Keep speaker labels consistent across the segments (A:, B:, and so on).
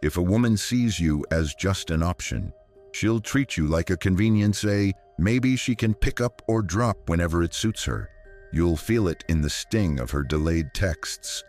A: If a woman sees you as just an option, she'll treat you like a convenience, maybe she can pick up or drop whenever it suits her. You'll feel it in the sting of her delayed texts,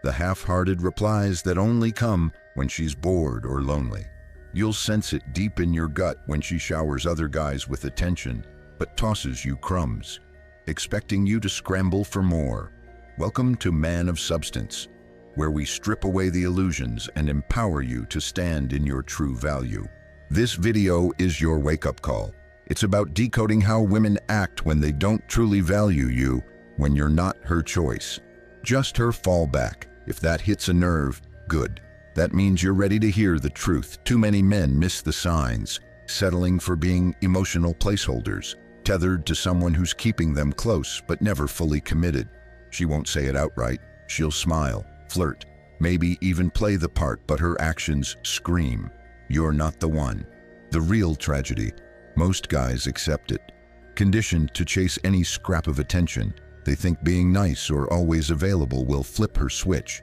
A: the half-hearted replies that only come when she's bored or lonely. You'll sense it deep in your gut when she showers other guys with attention, but tosses you crumbs, expecting you to scramble for more. Welcome to Man of Substance, where we strip away the illusions and empower you to stand in your true value. This video is your wake-up call. It's about decoding how women act when they don't truly value you, when you're not her choice, just her fallback. If that hits a nerve, good. That means you're ready to hear the truth. Too many men miss the signs, settling for being emotional placeholders, tethered to someone who's keeping them close but never fully committed. She won't say it outright. She'll smile, flirt, maybe even play the part, but her actions scream, you're not the one. The real tragedy: most guys accept it. Conditioned to chase any scrap of attention, they think being nice or always available will flip her switch.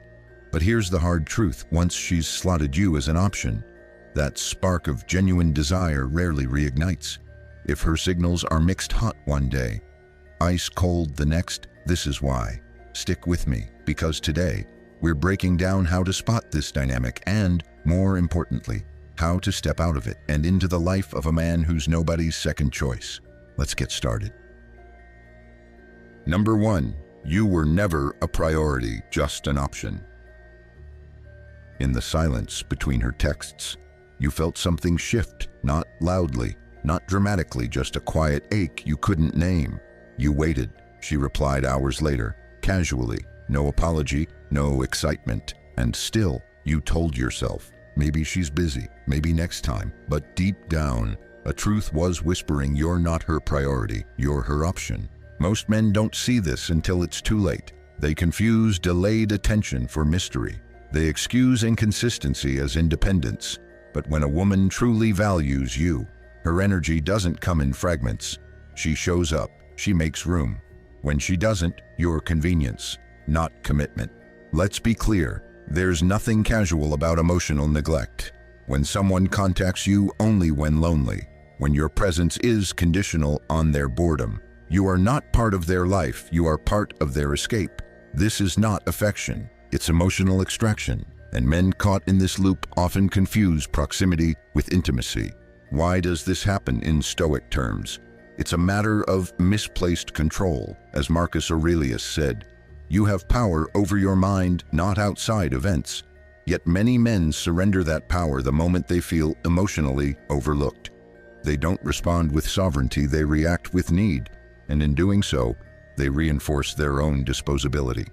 A: But here's the hard truth: once she's slotted you as an option, that spark of genuine desire rarely reignites. If her signals are mixed hot one day, ice cold the next, this is why. Stick with me, because today we're breaking down how to spot this dynamic and, more importantly, how to step out of it and into the life of a man who's nobody's second choice. Let's get started. Number 1. You were never a priority, just an option. In the silence between her texts, you felt something shift, not loudly, not dramatically, just a quiet ache you couldn't name. You waited. She replied hours later, casually, no apology, no excitement, and still you told yourself, maybe she's busy, maybe next time. But deep down, a truth was whispering, you're not her priority, you're her option. Most men don't see this until it's too late. They confuse delayed attention for mystery. They excuse inconsistency as independence. But when a woman truly values you, her energy doesn't come in fragments. She shows up, she makes room. When she doesn't, you're convenience, not commitment. Let's be clear, there's nothing casual about emotional neglect. When someone contacts you only when lonely, when your presence is conditional on their boredom, you are not part of their life, you are part of their escape. This is not affection, it's emotional extraction, and men caught in this loop often confuse proximity with intimacy. Why does this happen in Stoic terms? It's a matter of misplaced control. As Marcus Aurelius said, you have power over your mind, not outside events. Yet many men surrender that power the moment they feel emotionally overlooked. They don't respond with sovereignty, they react with need, and in doing so, they reinforce their own disposability.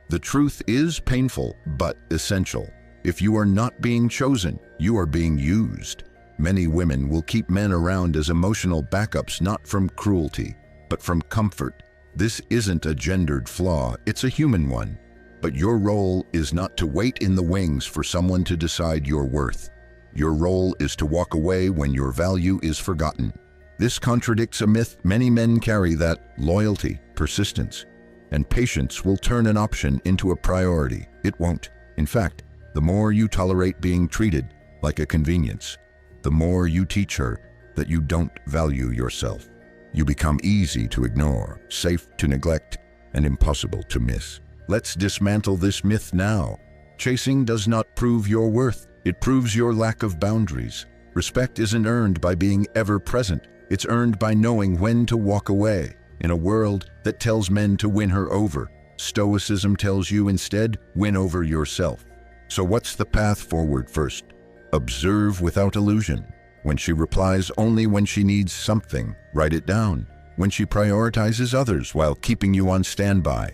A: The truth is painful, but essential. If you are not being chosen, you are being used. Many women will keep men around as emotional backups, not from cruelty, but from comfort. This isn't a gendered flaw, it's a human one. But your role is not to wait in the wings for someone to decide your worth. Your role is to walk away when your value is forgotten. This contradicts a myth many men carry, that loyalty, persistence, and patience will turn an option into a priority. It won't. In fact, the more you tolerate being treated like a convenience, the more you teach her that you don't value yourself. You become easy to ignore, safe to neglect, and impossible to miss. Let's dismantle this myth now. Chasing does not prove your worth. It proves your lack of boundaries. Respect isn't earned by being ever present. It's earned by knowing when to walk away. In a world that tells men to win her over, Stoicism tells you instead, win over yourself. So what's the path forward? First, observe without illusion. When she replies only when she needs something, write it down. When she prioritizes others while keeping you on standby,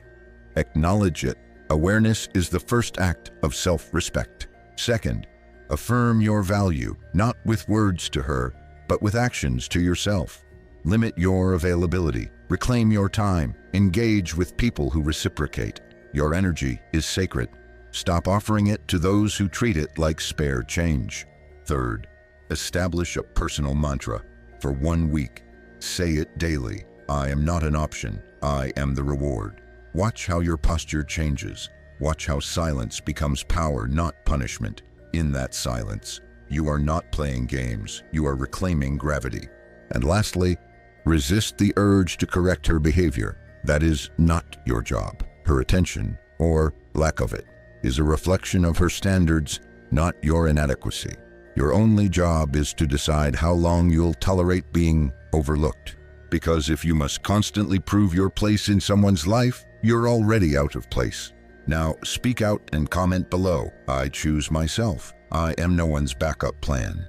A: acknowledge it. Awareness is the first act of self-respect. Second, affirm your value, not with words to her, but with actions to yourself. Limit your availability, reclaim your time, engage with people who reciprocate. Your energy is sacred. Stop offering it to those who treat it like spare change. Third, establish a personal mantra. For 1 week, say it daily. I am not an option, I am the reward. Watch how your posture changes. Watch how silence becomes power, not punishment. In that silence, you are not playing games, you are reclaiming gravity. And lastly, resist the urge to correct her behavior. That is not your job. Her attention, or lack of it, is a reflection of her standards, not your inadequacy. Your only job is to decide how long you'll tolerate being overlooked. Because if you must constantly prove your place in someone's life, you're already out of place. Now, speak out and comment below. I choose myself. I am no one's backup plan.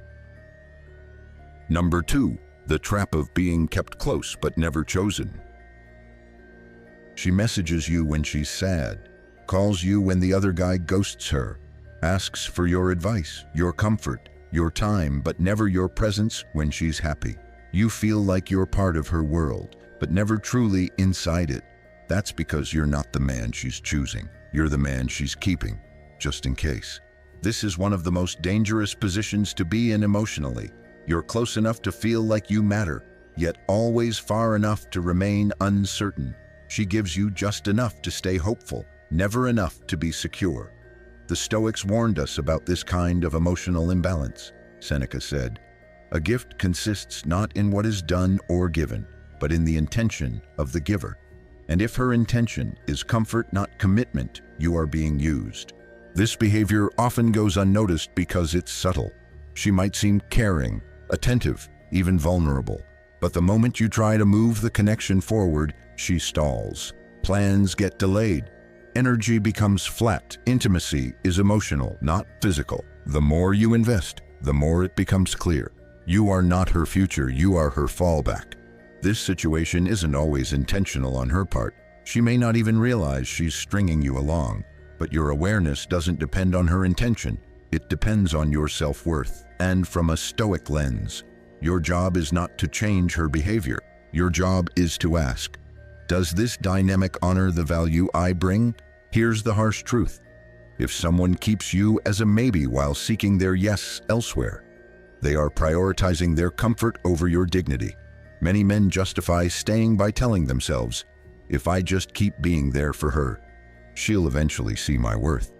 A: Number 2, the trap of being kept close but never chosen. She messages you when she's sad, calls you when the other guy ghosts her, asks for your advice, your comfort, your time, but never your presence when she's happy. You feel like you're part of her world, but never truly inside it. That's because you're not the man she's choosing. You're the man she's keeping, just in case. This is one of the most dangerous positions to be in emotionally. You're close enough to feel like you matter, yet always far enough to remain uncertain. She gives you just enough to stay hopeful, never enough to be secure. The Stoics warned us about this kind of emotional imbalance. Seneca said, "A gift consists not in what is done or given, but in the intention of the giver. And if her intention is comfort, not commitment, you are being used." This behavior often goes unnoticed because it's subtle. She might seem caring, attentive, even vulnerable. But the moment you try to move the connection forward, she stalls. Plans get delayed. Energy becomes flat. Intimacy is emotional, not physical. The more you invest, the more it becomes clear. You are not her future, you are her fallback. This situation isn't always intentional on her part. She may not even realize she's stringing you along. But your awareness doesn't depend on her intention. It depends on your self-worth. And from a Stoic lens, your job is not to change her behavior. Your job is to ask, does this dynamic honor the value I bring? Here's the harsh truth. If someone keeps you as a maybe while seeking their yes elsewhere, they are prioritizing their comfort over your dignity. Many men justify staying by telling themselves, if I just keep being there for her, she'll eventually see my worth.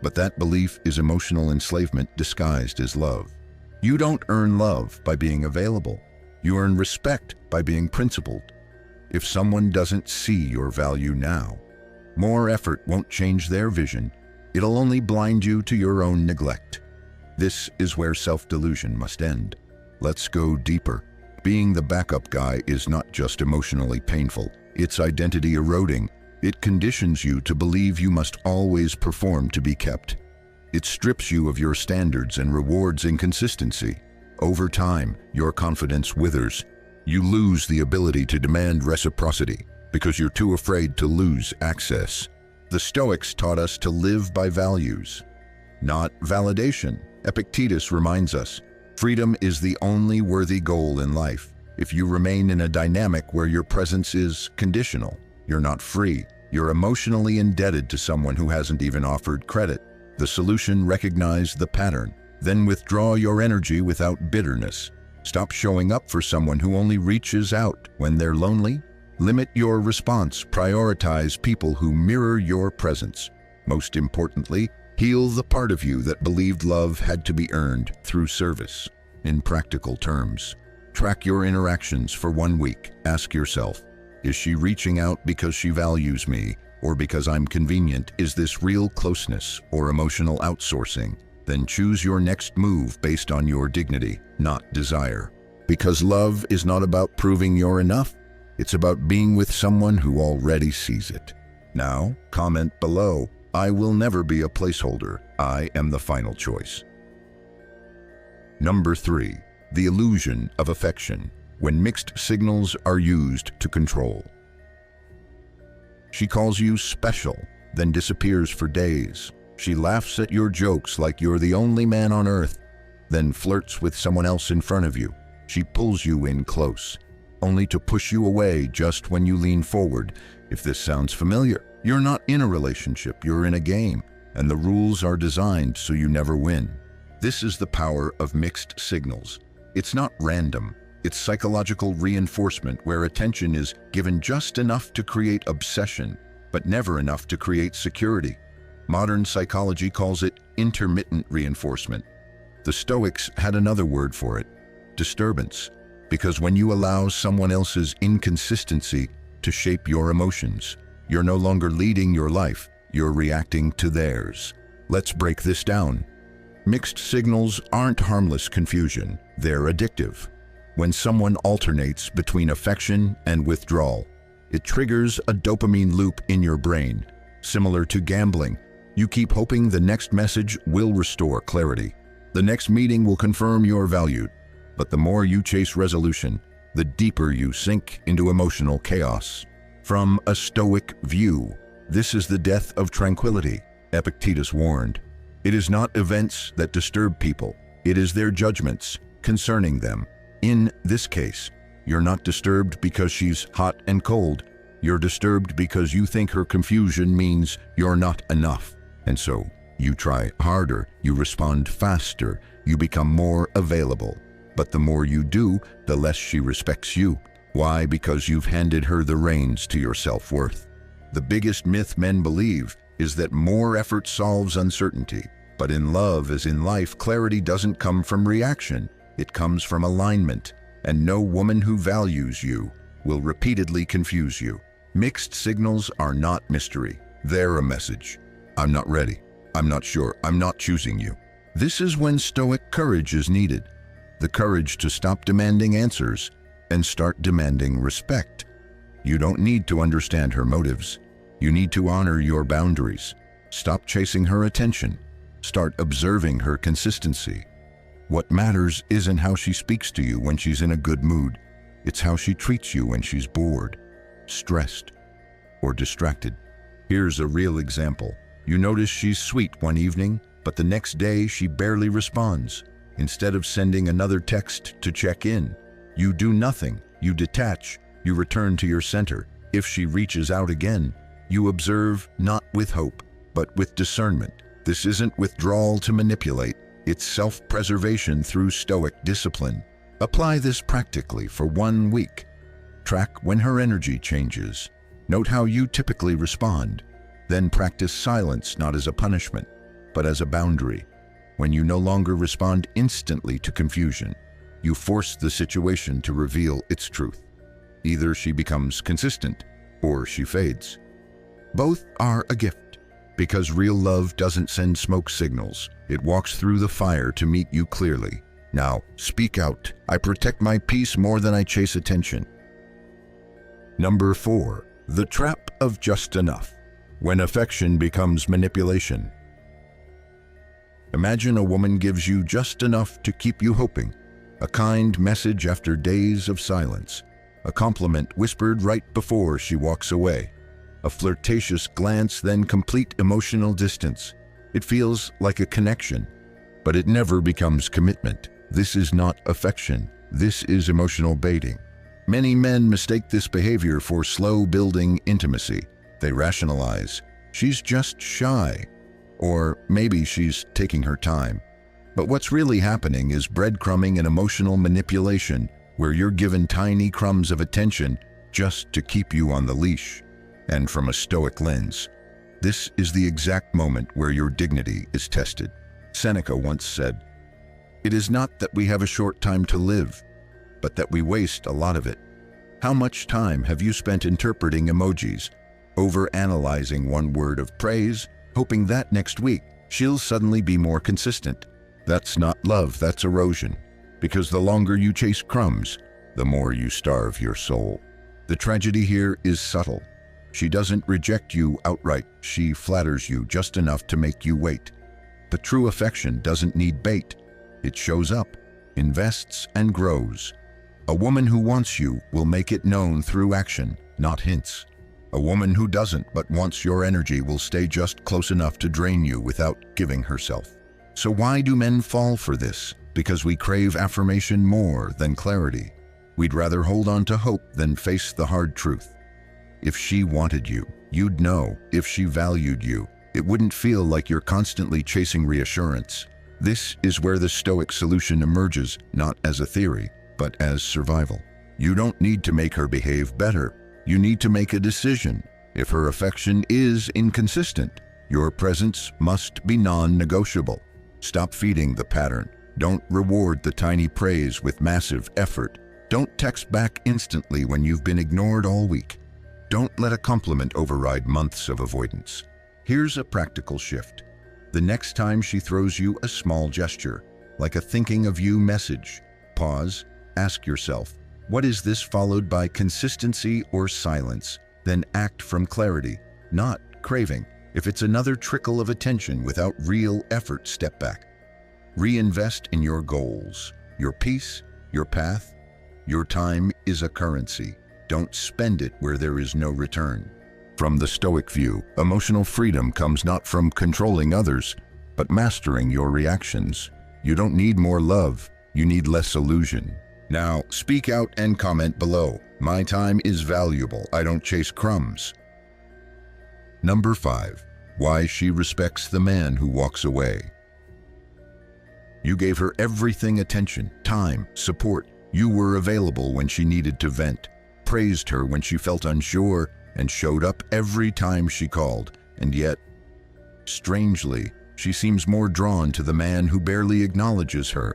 A: But that belief is emotional enslavement disguised as love. You don't earn love by being available. You earn respect by being principled. If someone doesn't see your value now, more effort won't change their vision. It'll only blind you to your own neglect. This is where self-delusion must end. Let's go deeper. Being the backup guy is not just emotionally painful, it's identity eroding. It conditions you to believe you must always perform to be kept. It strips you of your standards and rewards inconsistency. Over time, your confidence withers. You lose the ability to demand reciprocity because you're too afraid to lose access. The Stoics taught us to live by values, not validation. Epictetus reminds us, freedom is the only worthy goal in life. If you remain in a dynamic where your presence is conditional, you're not free. You're emotionally indebted to someone who hasn't even offered credit. The solution: recognize the pattern. Then withdraw your energy without bitterness. Stop showing up for someone who only reaches out when they're lonely. Limit your response. Prioritize people who mirror your presence. Most importantly, heal the part of you that believed love had to be earned through service. In practical terms, track your interactions for 1 week. Ask yourself, is she reaching out because she values me or because I'm convenient? Is this real closeness or emotional outsourcing? Then choose your next move based on your dignity, not desire. Because love is not about proving you're enough. It's about being with someone who already sees it. Now, comment below. I will never be a placeholder. I am the final choice. Number 3, the illusion of affection. When mixed signals are used to control. She calls you special, then disappears for days. She laughs at your jokes like you're the only man on earth, then flirts with someone else in front of you. She pulls you in close, only to push you away just when you lean forward. If this sounds familiar, you're not in a relationship, you're in a game, and the rules are designed so you never win. This is the power of mixed signals. It's not random. It's psychological reinforcement where attention is given just enough to create obsession, but never enough to create security. Modern psychology calls it intermittent reinforcement. The Stoics had another word for it: disturbance, because when you allow someone else's inconsistency to shape your emotions, you're no longer leading your life, you're reacting to theirs. Let's break this down. Mixed signals aren't harmless confusion, they're addictive. When someone alternates between affection and withdrawal, it triggers a dopamine loop in your brain. Similar to gambling, you keep hoping the next message will restore clarity. The next meeting will confirm you're valued. But the more you chase resolution, the deeper you sink into emotional chaos. From a Stoic view, this is the death of tranquility. Epictetus warned, "It is not events that disturb people, it is their judgments concerning them." In this case, you're not disturbed because she's hot and cold. You're disturbed because you think her confusion means you're not enough. And so, you try harder, you respond faster, you become more available. But the more you do, the less she respects you. Why? Because you've handed her the reins to your self-worth. The biggest myth men believe is that more effort solves uncertainty. But in love, as in life, clarity doesn't come from reaction. It comes from alignment. And no woman who values you will repeatedly confuse you. Mixed signals are not mystery. They're a message. I'm not ready. I'm not sure. I'm not choosing you. This is when Stoic courage is needed. The courage to stop demanding answers and start demanding respect. You don't need to understand her motives. You need to honor your boundaries. Stop chasing her attention. Start observing her consistency. What matters isn't how she speaks to you when she's in a good mood. It's how she treats you when she's bored, stressed, or distracted. Here's a real example. You notice she's sweet one evening, but the next day she barely responds. Instead of sending another text to check in, you do nothing. You detach. You return to your center. If she reaches out again, you observe, not with hope, but with discernment. This isn't withdrawal to manipulate. It's self-preservation through Stoic discipline. Apply this practically for 1 week. Track when her energy changes. Note how you typically respond. Then practice silence not as a punishment, but as a boundary. When you no longer respond instantly to confusion, you force the situation to reveal its truth. Either she becomes consistent or she fades. Both are a gift, because real love doesn't send smoke signals. It walks through the fire to meet you clearly. Now, speak out. I protect my peace more than I chase attention. Number 4, the trap of just enough. When affection becomes manipulation. Imagine a woman gives you just enough to keep you hoping. A kind message after days of silence. A compliment whispered right before she walks away. A flirtatious glance, then complete emotional distance. It feels like a connection, but it never becomes commitment. This is not affection. This is emotional baiting. Many men mistake this behavior for slow-building intimacy. They rationalize, she's just shy, or maybe she's taking her time. But what's really happening is breadcrumbing and emotional manipulation, where you're given tiny crumbs of attention just to keep you on the leash. And from a Stoic lens, this is the exact moment where your dignity is tested. Seneca once said, "It is not that we have a short time to live, but that we waste a lot of it." How much time have you spent interpreting emojis, over-analyzing one word of praise, hoping that next week she'll suddenly be more consistent? That's not love, that's erosion. Because the longer you chase crumbs, the more you starve your soul. The tragedy here is subtle. She doesn't reject you outright, she flatters you just enough to make you wait. But true affection doesn't need bait. It shows up, invests, and grows. A woman who wants you will make it known through action, not hints. A woman who doesn't but wants your energy will stay just close enough to drain you without giving herself. So why do men fall for this? Because we crave affirmation more than clarity. We'd rather hold on to hope than face the hard truth. If she wanted you, you'd know. If she valued you, it wouldn't feel like you're constantly chasing reassurance. This is where the Stoic solution emerges, not as a theory, but as survival. You don't need to make her behave better. You need to make a decision. If her affection is inconsistent, Your presence must be non-negotiable. Stop feeding the pattern. Don't reward the tiny praise with massive effort. Don't text back instantly when you've been ignored all week. Don't let a compliment override months of avoidance. Here's a practical shift. The next time she throws you a small gesture, like a thinking of you message, pause, ask yourself, what is this, followed by consistency or silence? Then act from clarity, not craving. If it's another trickle of attention without real effort, step back. Reinvest in your goals, your peace, your path. Your time is a currency. Don't spend it where there is no return. From the Stoic view, emotional freedom comes not from controlling others, but mastering your reactions. You don't need more love, you need less illusion. Now, speak out and comment below. My time is valuable, I don't chase crumbs. Number 5. Why she respects the man who walks away. You gave her everything: attention, time, support. You were available when she needed to vent, praised her when she felt unsure, and showed up every time she called. And yet, strangely, she seems more drawn to the man who barely acknowledges her,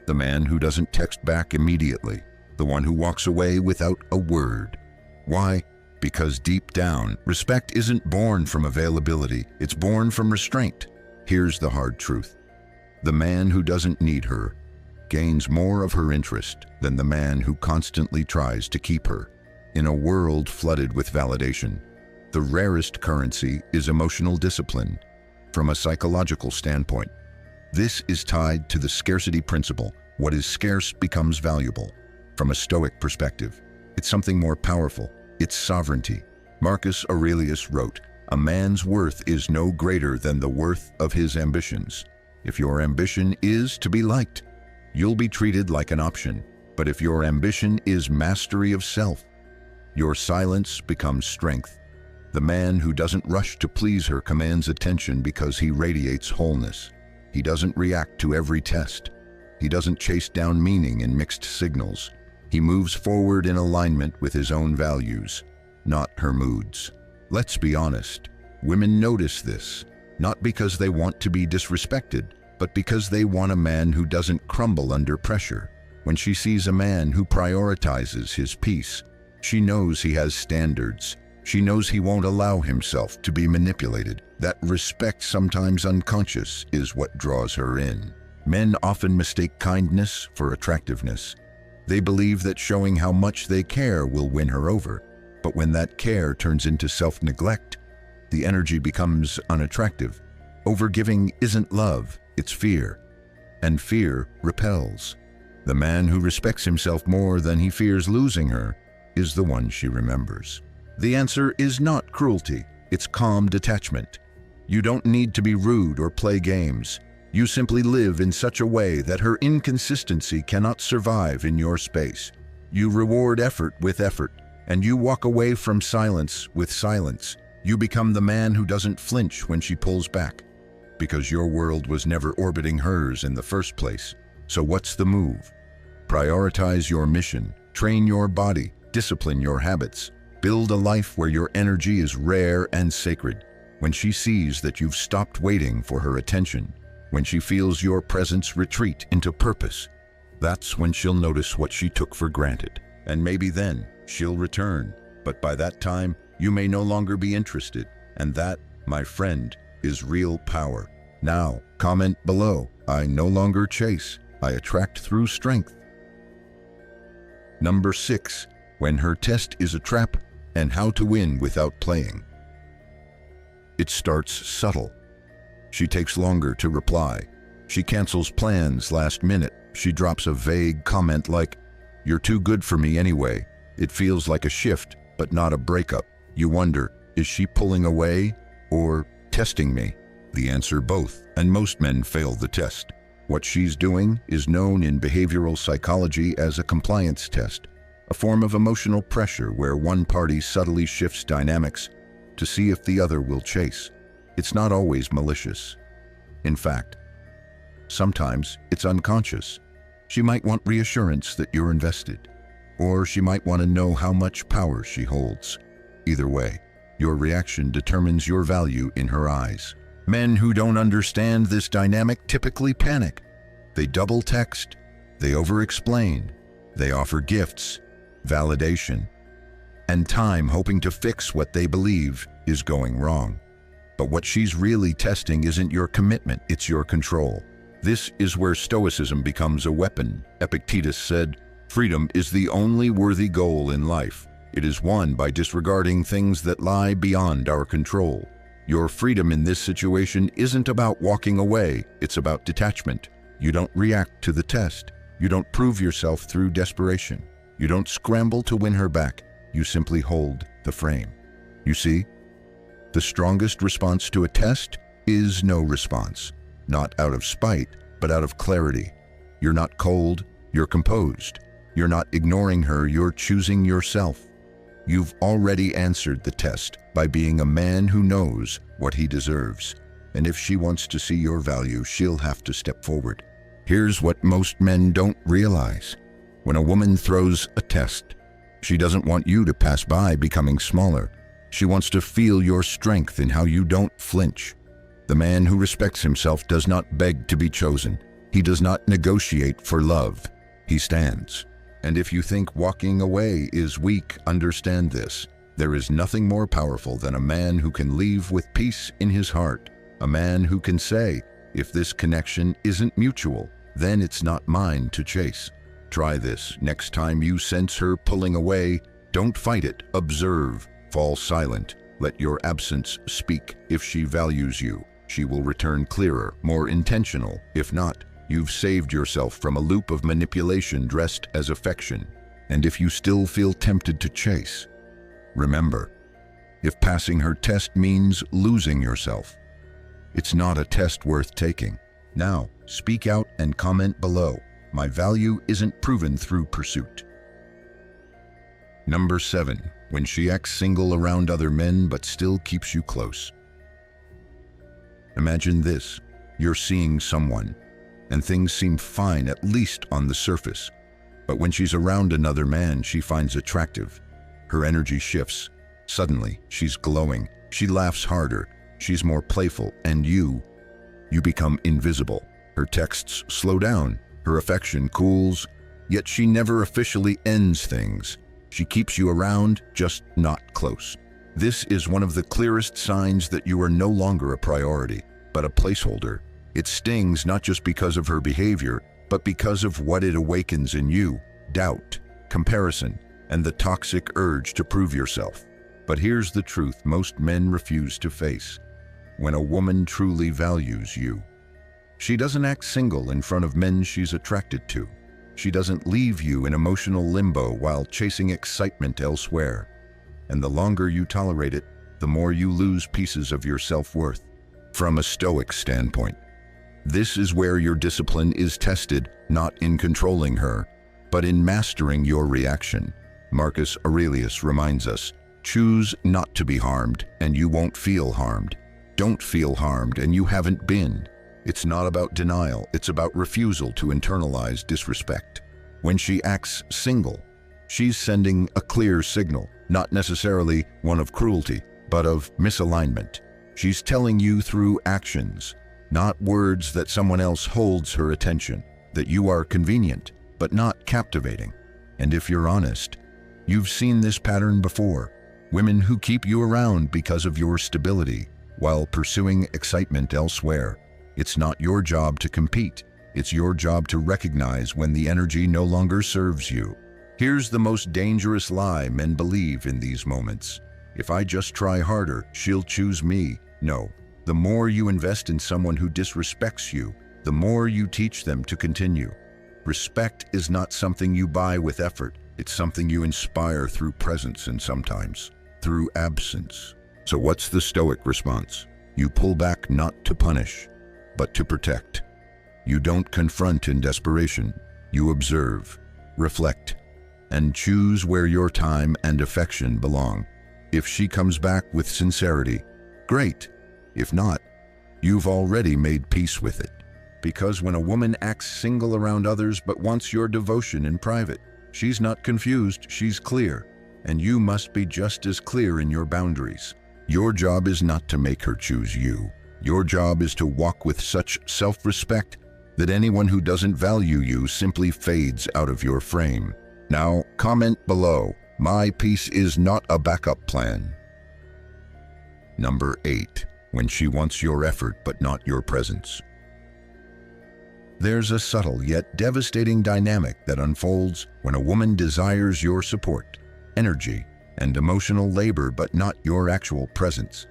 A: the man who doesn't text back immediately, the one who walks away without a word. Why? Because deep down, respect isn't born from availability, it's born from restraint. Here's the hard truth. The man who doesn't need her gains more of her interest than the man who constantly tries to keep her. In a world flooded with validation, the rarest currency is emotional discipline. From a psychological standpoint, this is tied to the scarcity principle. What is scarce becomes valuable. From a Stoic perspective, it's something more powerful. It's sovereignty. Marcus Aurelius wrote, "A man's worth is no greater than the worth of his ambitions." If your ambition is to be liked, you'll be treated like an option. But if your ambition is mastery of self, your silence becomes strength. The man who doesn't rush to please her commands attention because he radiates wholeness. He doesn't react to every test. He doesn't chase down meaning in mixed signals. He moves forward in alignment with his own values, not her moods. Let's be honest, women notice this, not because they want to be disrespected, but because they want a man who doesn't crumble under pressure. When she sees a man who prioritizes his peace, she knows he has standards. She knows he won't allow himself to be manipulated. That respect, sometimes unconscious, is what draws her in. Men often mistake kindness for attractiveness. They believe that showing how much they care will win her over. But when that care turns into self-neglect, the energy becomes unattractive. Overgiving isn't love, it's fear. And fear repels. The man who respects himself more than he fears losing her is the one she remembers. The answer is not cruelty, it's calm detachment. You don't need to be rude or play games. You simply live in such a way that her inconsistency cannot survive in your space. You reward effort with effort, and you walk away from silence with silence. You become the man who doesn't flinch when she pulls back, because your world was never orbiting hers in the first place. So what's the move? Prioritize your mission, train your body, discipline your habits. Build a life where your energy is rare and sacred. When she sees that you've stopped waiting for her attention, when she feels your presence retreat into purpose, that's when she'll notice what she took for granted. And maybe then she'll return. But by that time, you may no longer be interested. And that, my friend, is real power. Now, comment below. I no longer chase. I attract through strength. Number 6. When her test is a trap, and how to win without playing. It starts subtle. She takes longer to reply. She cancels plans last minute. She drops a vague comment like, "You're too good for me anyway." It feels like a shift, but not a breakup. You wonder, is she pulling away or testing me? The answer, both, and most men fail the test. What she's doing is known in behavioral psychology as a compliance test, a form of emotional pressure where one party subtly shifts dynamics to see if the other will chase. It's not always malicious. In fact, sometimes it's unconscious. She might want reassurance that you're invested, or she might want to know how much power she holds. Either way, your reaction determines your value in her eyes. Men who don't understand this dynamic typically panic. They double text, they over-explain, they offer gifts, validation, and time hoping to fix what they believe is going wrong. But what she's really testing isn't your commitment, it's your control. This is where Stoicism becomes a weapon. Epictetus said, "Freedom is the only worthy goal in life. It is won by disregarding things that lie beyond our control." Your freedom in this situation isn't about walking away, it's about detachment. You don't react to the test. You don't prove yourself through desperation. You don't scramble to win her back. You simply hold the frame. You see, the strongest response to a test is no response. Not out of spite, but out of clarity. You're not cold, you're composed. You're not ignoring her, you're choosing yourself. You've already answered the test by being a man who knows what he deserves. And if she wants to see your value, she'll have to step forward. Here's what most men don't realize. When a woman throws a test, she doesn't want you to pass by becoming smaller. She wants to feel your strength in how you don't flinch. The man who respects himself does not beg to be chosen. He does not negotiate for love. He stands. And if you think walking away is weak, understand this. There is nothing more powerful than a man who can leave with peace in his heart. A man who can say, if this connection isn't mutual, then it's not mine to chase. Try this. Next time you sense her pulling away, don't fight it. Observe. Fall silent. Let your absence speak. If she values you, she will return clearer, more intentional. If not, you've saved yourself from a loop of manipulation dressed as affection. And if you still feel tempted to chase, remember, if passing her test means losing yourself, it's not a test worth taking. Now, speak out and comment below. My value isn't proven through pursuit. Number 7. When she acts single around other men but still keeps you close. Imagine this. You're seeing someone, and things seem fine, at least on the surface. But when she's around another man she finds attractive, her energy shifts. Suddenly, she's glowing. She laughs harder. She's more playful, and you become invisible. Her texts slow down. Her affection cools, yet she never officially ends things. She keeps you around, just not close. This is one of the clearest signs that you are no longer a priority, but a placeholder. It stings not just because of her behavior, but because of what it awakens in you: doubt, comparison, and the toxic urge to prove yourself. But here's the truth most men refuse to face. When a woman truly values you, she doesn't act single in front of men she's attracted to. She doesn't leave you in emotional limbo while chasing excitement elsewhere. And the longer you tolerate it, the more you lose pieces of your self-worth. From a Stoic standpoint, this is where your discipline is tested, not in controlling her, but in mastering your reaction. Marcus Aurelius reminds us, choose not to be harmed, and you won't feel harmed. Don't feel harmed, and you haven't been. It's not about denial, it's about refusal to internalize disrespect. When she acts single, she's sending a clear signal, not necessarily one of cruelty, but of misalignment. She's telling you through actions, not words, that someone else holds her attention, that you are convenient, but not captivating. And if you're honest, you've seen this pattern before. Women who keep you around because of your stability, while pursuing excitement elsewhere. It's not your job to compete. It's your job to recognize when the energy no longer serves you. Here's the most dangerous lie men believe in these moments. If I just try harder, she'll choose me. No. The more you invest in someone who disrespects you, the more you teach them to continue. Respect is not something you buy with effort. It's something you inspire through presence and sometimes through absence. So what's the Stoic response? You pull back not to punish, but to protect. You don't confront in desperation. You observe, reflect, and choose where your time and affection belong. If she comes back with sincerity, great. If not, you've already made peace with it. Because when a woman acts single around others but wants your devotion in private, she's not confused, she's clear. And you must be just as clear in your boundaries. Your job is not to make her choose you. Your job is to walk with such self-respect that anyone who doesn't value you simply fades out of your frame. Now, comment below, my peace is not a backup plan. Number 8. When she wants your effort but not your presence. There's a subtle yet devastating dynamic that unfolds when a woman desires your support, energy, and emotional labor but not your actual presence.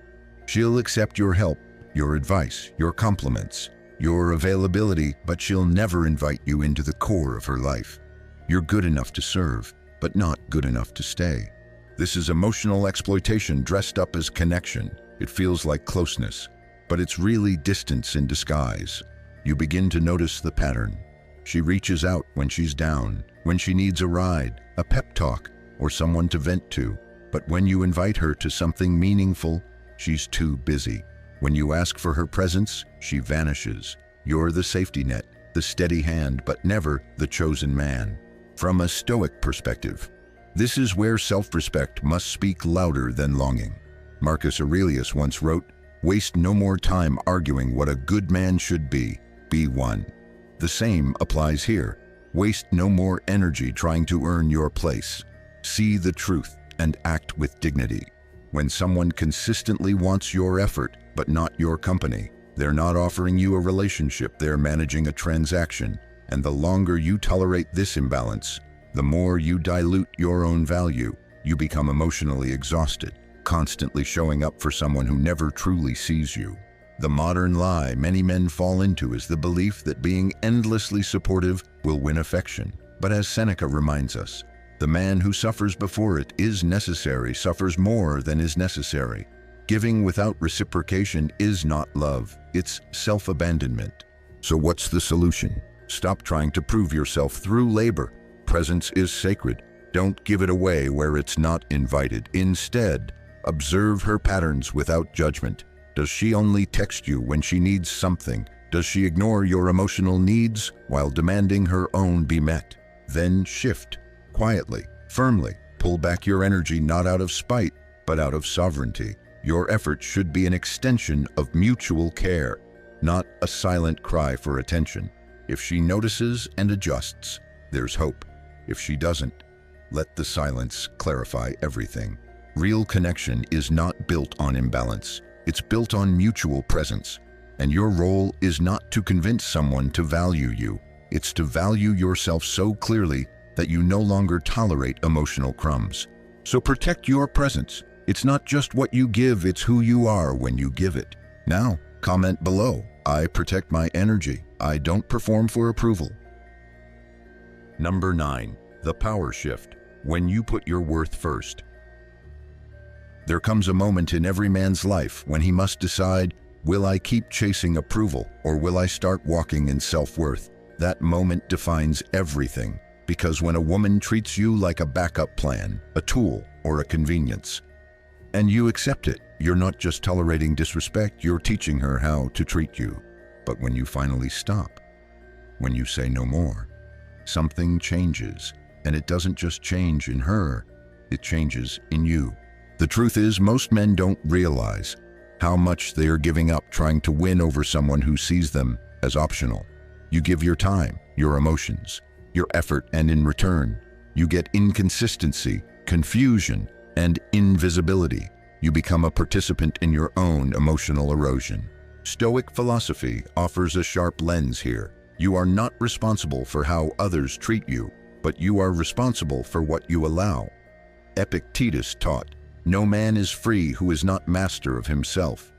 A: She'll accept your help, your advice, your compliments, your availability, but she'll never invite you into the core of her life. You're good enough to serve, but not good enough to stay. This is emotional exploitation dressed up as connection. It feels like closeness, but it's really distance in disguise. You begin to notice the pattern. She reaches out when she's down, when she needs a ride, a pep talk, or someone to vent to. But when you invite her to something meaningful, she's too busy. When you ask for her presence, she vanishes. You're the safety net, the steady hand, but never the chosen man. From a Stoic perspective, this is where self-respect must speak louder than longing. Marcus Aurelius once wrote, "Waste no more time arguing what a good man should be one." The same applies here. Waste no more energy trying to earn your place. See the truth and act with dignity. When someone consistently wants your effort but not your company, they're not offering you a relationship, they're managing a transaction. And the longer you tolerate this imbalance, the more you dilute your own value. You become emotionally exhausted, constantly showing up for someone who never truly sees you. The modern lie many men fall into is the belief that being endlessly supportive will win affection. But as Seneca reminds us, the man who suffers before it is necessary suffers more than is necessary. Giving without reciprocation is not love, it's self-abandonment. So what's the solution? Stop trying to prove yourself through labor. Presence is sacred. Don't give it away where it's not invited. Instead, observe her patterns without judgment. Does she only text you when she needs something? Does she ignore your emotional needs while demanding her own be met? Then shift. Quietly, firmly, pull back your energy not out of spite, but out of sovereignty. Your effort should be an extension of mutual care, not a silent cry for attention. If she notices and adjusts, there's hope. If she doesn't, let the silence clarify everything. Real connection is not built on imbalance. It's built on mutual presence. And your role is not to convince someone to value you. It's to value yourself so clearly that you no longer tolerate emotional crumbs. So protect your presence. It's not just what you give, it's who you are when you give it. Now, comment below. I protect my energy. I don't perform for approval. Number 9. The power shift. When you put your worth first. There comes a moment in every man's life when he must decide, will I keep chasing approval or will I start walking in self-worth? That moment defines everything, because when a woman treats you like a backup plan, a tool, or a convenience, and you accept it, you're not just tolerating disrespect, you're teaching her how to treat you. But when you finally stop, when you say no more, something changes. And it doesn't just change in her, it changes in you. The truth is, most men don't realize how much they are giving up trying to win over someone who sees them as optional. You give your time, your emotions, your effort, and in return, you get inconsistency, confusion, and invisibility. You become a participant in your own emotional erosion. Stoic philosophy offers a sharp lens here. You are not responsible for how others treat you, but you are responsible for what you allow. Epictetus taught, "No man is free who is not master of himself."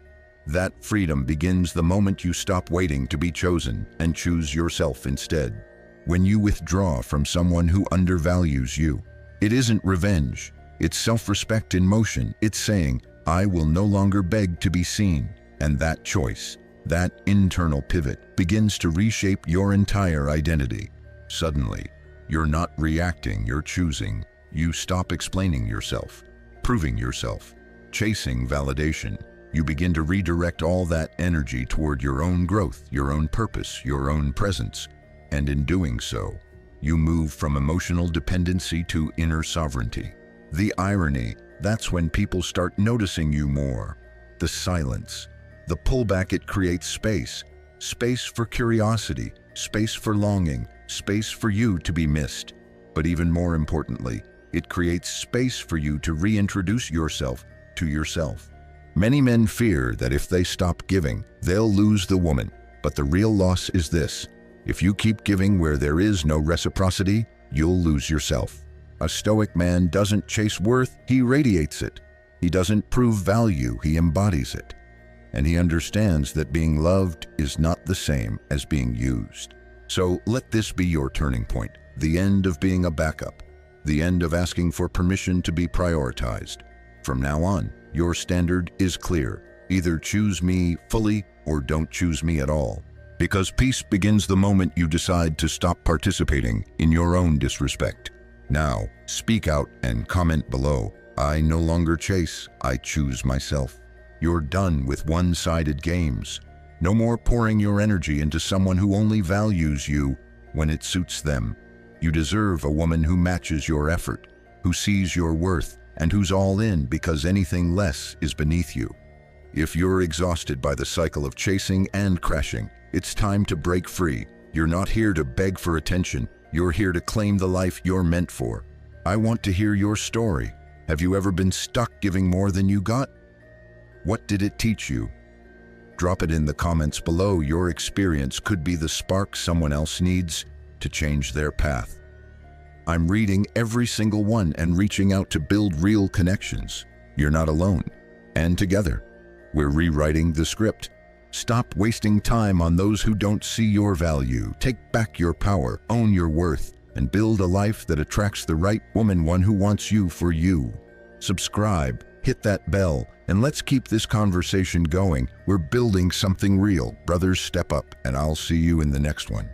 A: That freedom begins the moment you stop waiting to be chosen and choose yourself instead. When you withdraw from someone who undervalues you, it isn't revenge, it's self-respect in motion. It's saying, I will no longer beg to be seen. And that choice, that internal pivot, begins to reshape your entire identity. Suddenly, you're not reacting, you're choosing. You stop explaining yourself, proving yourself, chasing validation. You begin to redirect all that energy toward your own growth, your own purpose, your own presence. And in doing so, you move from emotional dependency to inner sovereignty. The irony, that's when people start noticing you more. The silence, The pullback, it creates space. Space for curiosity, space for longing, space for you to be missed. But even more importantly, it creates space for you to reintroduce yourself to yourself. Many men fear that if they stop giving, they'll lose the woman. But the real loss is this: if you keep giving where there is no reciprocity, you'll lose yourself. A Stoic man doesn't chase worth, he radiates it. He doesn't prove value, he embodies it. And he understands that being loved is not the same as being used. So let this be your turning point, the end of being a backup, the end of asking for permission to be prioritized. From now on, your standard is clear. Either choose me fully or don't choose me at all. Because peace begins the moment you decide to stop participating in your own disrespect. Now, speak out and comment below. I no longer chase, I choose myself. You're done with one-sided games. No more pouring your energy into someone who only values you when it suits them. You deserve a woman who matches your effort, who sees your worth, and who's all in because anything less is beneath you. If you're exhausted by the cycle of chasing and crashing, it's time to break free. You're not here to beg for attention. You're here to claim the life you're meant for. I want to hear your story. Have you ever been stuck giving more than you got? What did it teach you? Drop it in the comments below. Your experience could be the spark someone else needs to change their path. I'm reading every single one and reaching out to build real connections. You're not alone. And together, we're rewriting the script. Stop wasting time on those who don't see your value. Take back your power, own your worth, and build a life that attracts the right woman, one who wants you for you. Subscribe, hit that bell, and let's keep this conversation going. We're building something real. Brothers, step up, and I'll see you in the next one.